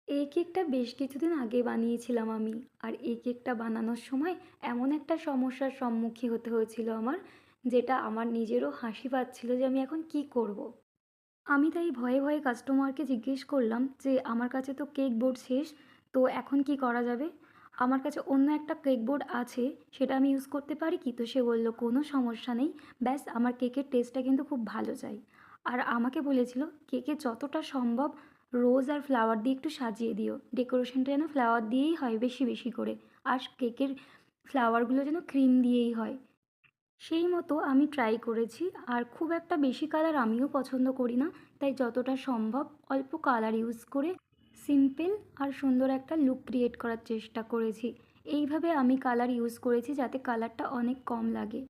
এই কেকটা বেশ কিছুদিন আগে বানিয়েছিলাম আমি। আর এই কেকটা বানানোর সময় এমন একটা সমস্যার সম্মুখীন হতে হয়েছিল আমার, যেটা আমার নিজেরও হাসি পাচ্ছিল যে আমি এখন কী করব? আমি তাই ভয়ে, ভয়ে কাস্টমারকে জিজ্ঞেস করলাম যে, "আমার কাছে তো কেক বোর্ড শেষ, তো এখন কি করা যাবে? আমার কাছে অন্য একটা কেক বোর্ড আছে, সেটা আমি ইউজ করতে পারি কি?" তো সে বলল, "কোনো সমস্যা নেই। ব্যাস আমার কেকের টেস্টটা কিন্তু খুব ভালো চাই।" আর আমাকে বলেছিল, "কেকে যতটা সম্ভব রোজ আর ফ্লাওয়ার দিয়ে একটু সাজিয়ে দিও। ডেকোরেশনটা যেন ফ্লাওয়ার দিয়েই হয় বেশি, বেশি করে। আর কেকের ফ্লাওয়ারগুলো যেন ক্রিম দিয়েই হয়।" সেই মতো আমি ট্রাই করেছি। আর খুব একটা বেশি কালার আমিও পছন্দ করি না। তাই যতটা সম্ভব অল্প কালার ইউজ করে সিম্পল আর সুন্দর একটা লুক ক্রিয়েট করার চেষ্টা করেছি। এইভাবে আমি কালার ইউজ করেছি যাতে কালারটা অনেক কম লাগে।